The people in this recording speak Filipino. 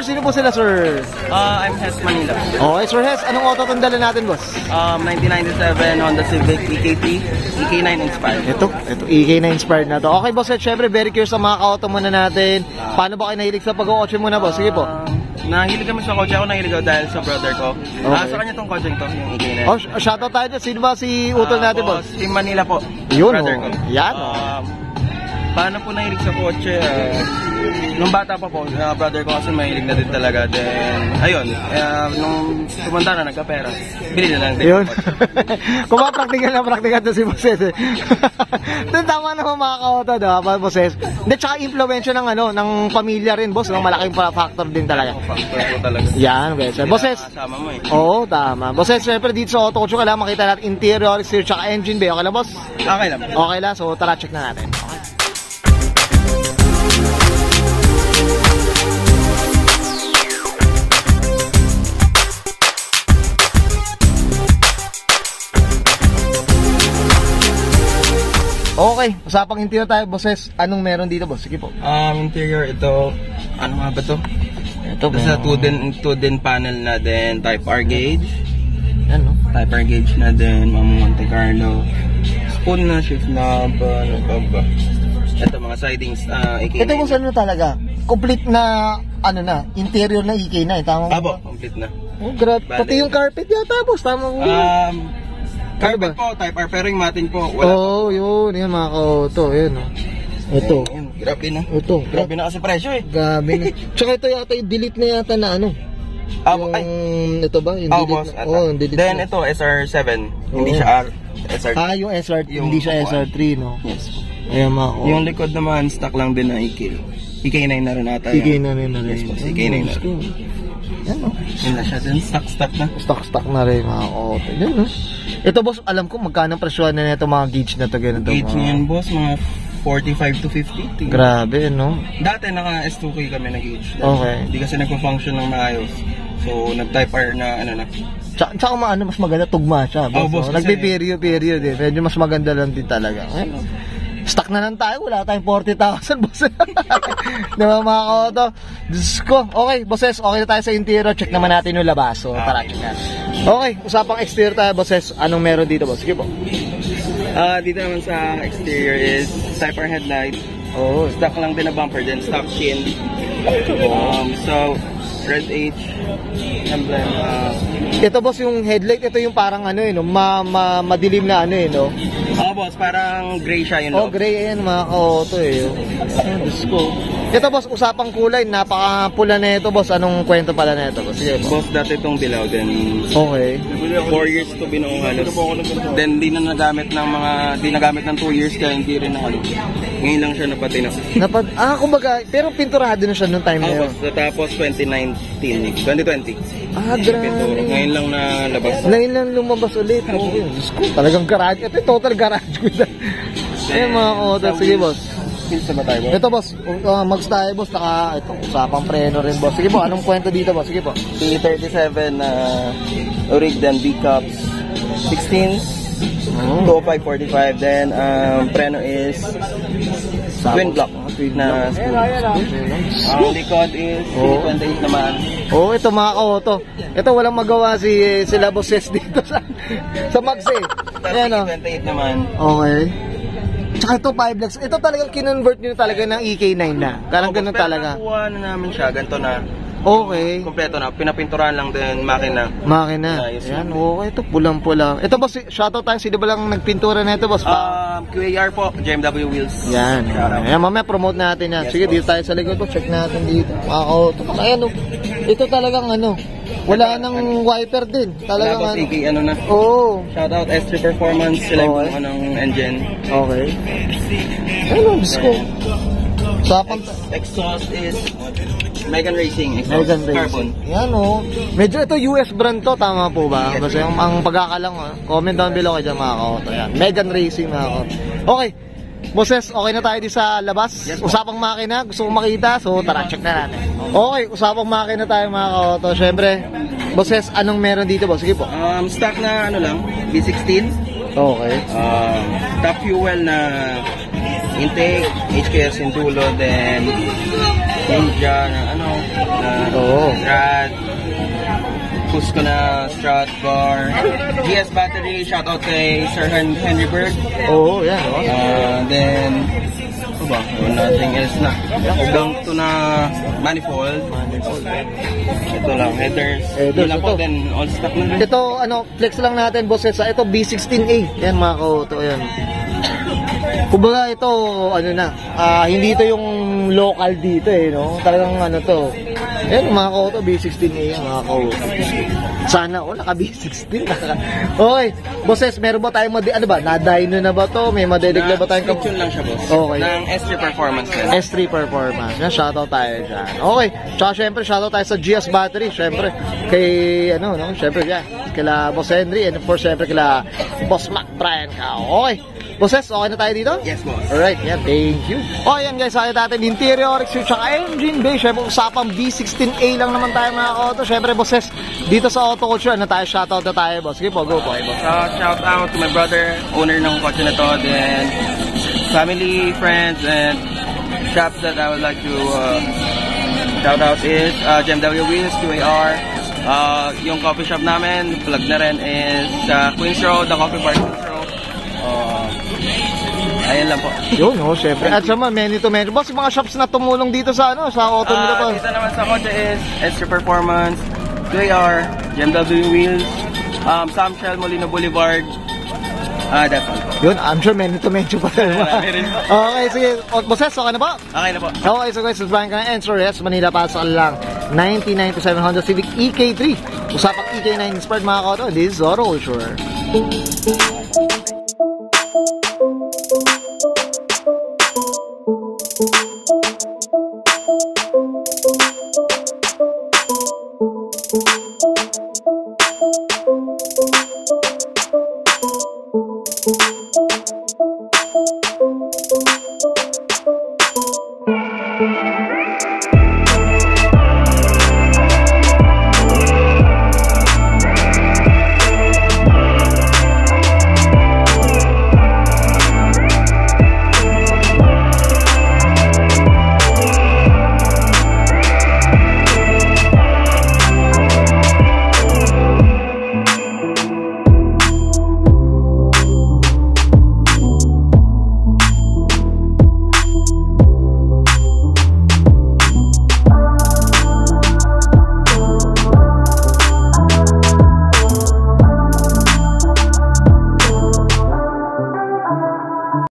sino po sila, sir? I'm Hes Manila. Okay, Sir Hes, anong auto itong dala natin, boss? 1997 Honda Civic EKT, EK9 inspired. Ito EK9 inspired na to. Okay, boss, syempre very curious sa mga ka-auto muna natin. Paano ba kayo nahilig sa pag-o-kotse muna, boss? Sige po. Nahilig kami sa kotse. Ako nahilig ako dahil sa brother ko. Okay. Sa kanya tong kotse to, yung EK9. Oh, shoutout tayo dyan. Sino ba si utol natin, boss? Team Manila po. Yun, brother ko. Yan. Paano po nahilig sa kotse? Nung bata pa po, brother ko kasi mahilig na din talaga. Then, ayun, nung tumanda na, nagkapera, bili na lang din. Yun. Kung praktikal na si Boses. Then, tama naman mga ka-auto, diba, Boses? Then, tsaka influensya ng, ng pamilya rin, boss. Malaking factor din talaga. Factor po talaga. Yan, Boses. Kasama mo eh. Oo, tama. Boses, syempre dito sa Auto Kotse, kailangan makita natin interior, exterior, tsaka engine bay. Okay lang, boss? Okay lang. Okay lang, so tara, check na natin. Okay, usapang interior tayo, bosses. Anong meron dito, boss? Sige po. Interior, ito, ano nga ba to? Ito sa 2-din panel na din, Type R gauge. Yan, no? Type R gauge na din, Monte Carlo. Spoon na, shift knob, ano ba? Ito, mga sidings, EK9. Ito kung saan talaga? Complete na, interior na EK9, tama mo? Abo, complete na. Oh, grabe. Pati yung carpet yata, boss. Tama mo. Carpet po, Type R, pero yung matin po, wala. Yun. Yan, mga ka-auto. Yan, ito. Grabe na. Ito. Grabe na kasi presyo eh. Grabe na. Tsaka ito yata, yung delete na yata na ito ba? Yung delete boss, na. Delete then na. ito, SR7. Hindi siya SR3. Yung SR3, hindi siya SR3, no? Yes. Ayan, mga ka-auto. Yung likod naman, stock lang din na EK9 na rin ata. EK9 na rin. Yes, boss, EK9 na rin. Yan, no? Yun na siya din, stock na. Stock na rin, mga ka-auto. Yan, no? Ito, boss, alam ko magkano presyohan na nito mga gauge na to, ganito. Gauge niyan, boss, mga 45 to 50. Grabe, no? Dati naka S2K kami na gauge. Okay. Hindi kasi nagpa-function ng maayos. So, nag-Type R na na. Tsaka mas maganda tugma siya, boss. Boss, nagpe-period eh. Medyo mas maganda lang din talaga. Stock na lang tayo, wala tayong 40,000, boss. Diba, mga ka-auto? Diyos ko. Okay, bosses, okay na tayo sa interior. Check naman natin yung labas. So, tara, check natin. Okay, usapang exterior tayo, bosses. Anong meron dito, boss? Sige po. Dito naman sa exterior is Type R headlight. Stock lang din na bumper din. Stock chin. So, Red H emblem. Ito, boss, yung headlight. Ito yung parang madilim na no? Boss, parang gray siya yun. Gray yan, mga ka-auto eh. Diyos ko. Ito, boss, usapang kulay. Napaka-pula na ito, boss. Anong kwento pala na ito, boss? Sige, boss, dati itong dilaw din. Okay. 4 years to binuong halos. Then, di nagamit ng 2 years kaya hindi rin na Ngayon lang siya napatina. Kumbaga, pero pinturado na siya noong time na yun. Tapos 2020. Grabe. Ngayon lang nalabas. Ngayon lang lumabas ulit. Diyos ko, talagang garage. Ito yung total garage ko na. Ayun, mga ka-auto. Sige, boss. Pinsa ba tayo, boss? Ito, boss. Mags tayo, boss. Ito, usapang preno rin, boss. Sige po, anong kwento dito, boss? Sige po. P37 rig then B-cups 16s. 205/45. Then preno is twin block na spool. Likod is 28 naman. Ito mga ka-auto. Ito walang magawa sila bosses dito sa Mags eh. Ayan 28 naman. Okay. Tsaka ito 5 lakhs. Ito talagang kinonvert nyo talaga ng EK9 na. Parang ganun talaga. Pero nakuha na namin siya. Ganito na. Okay. Kompleto na. Pinapinturahan lang din makina. Yan. Okay. Ito pulang-pula. Ito boss, shoutout tayo. Sino ba lang nagpintura na ito boss? QAR po. JMW Wheels. Yan. Ayan, mamaya promote natin yan. Sige, dito tayo sa likod po. Check natin dito. Ayan. Ito talagang wala nang wiper din. Talagang na. Shoutout S3 Performance. Sila yung anong engine. Okay. Diyos ko. Exhaust is Megan Racing. Megan Racing. Carbon. Yan medyo ito US brand to, tama po ba? Yes, basta ang pagkakalang comment down below kayo dyan mga ka-auto. Yan. Megan Racing mga ka-auto. Okay. Bosses, okay na tayo di sa labas. Yes, usapang makina, gusto kong makita. So tara, check na natin. Okay, usapang makina tayo mga ka-auto. Syempre, bosses, anong meron dito boss? Sige po. Stock na B16. Okay. Top fuel na intake, HKS in dulo, then Ninja, na Oo. Rad, Cusco na Strat Bar, GS battery, shoutout kay Sir Henry Bird. Oo, yan. Oh. Then, nothing else na. Hanggang to na manifold. Ito lang, headers. Yun lang po, then all stock na rin. Ito, flex lang natin, bosses. Ito, B16A. Yan, mga kauto. Yan. Kumbaga, ito, hindi ito yung local dito no? Talagang to. Yan, mga kauto, B16A yan, mga kauto. Sana, naka B16. Okay, bosses, meron ba tayong na-dyno na ba to? May madedegla ba tayong Switch lang siya, boss. Okay. Ng S3 Performance din. S3 Performance. Yan, shoutout tayo dyan. Okay. Tsaka syempre, shoutout tayo sa GS Battery. Syempre, kay, syempre yan. Kila Boss Henry and of course, syempre, kila Boss Mac Brian Cao. Okay. Bosses, okay na tayo dito? Yes, boss. Alright, yan. Thank you. Okay, yan guys. Sakit natin interior, exterior, tsaka engine bay. Syempre, usapang B16A lang naman tayo mga auto. Syempre, bosses, dito sa Auto Culture, shoutout na tayo, boss. Sige po, go po. Okay, boss. Shout out to my brother, owner ng kotse na to, then family, friends, and shops that I would like to shout out is GMW Wheels, QAR. Yung coffee shop namin, plug na rin, is Queens Road, the Coffee Bar Queens Road. Ayan lang po. Yun, syempre. At sama, many to many. Boss, yung mga shops na tumulong dito sa sa auto nila pa. Dito naman sa kotse is S3 Performance, QAR, GMW Wheels, Samshell, Molino Boulevard. That's all po. Yun, I'm sure many to mention pa tayo. Okay, sige. Bosses, okay na po? Okay na po. Okay, so guys, subscribe ka na. Answer yes, Manila para sa lang 1997 Honda Civic EK3. Usapang EK9 inspired mga kauto. This is Auto Culture.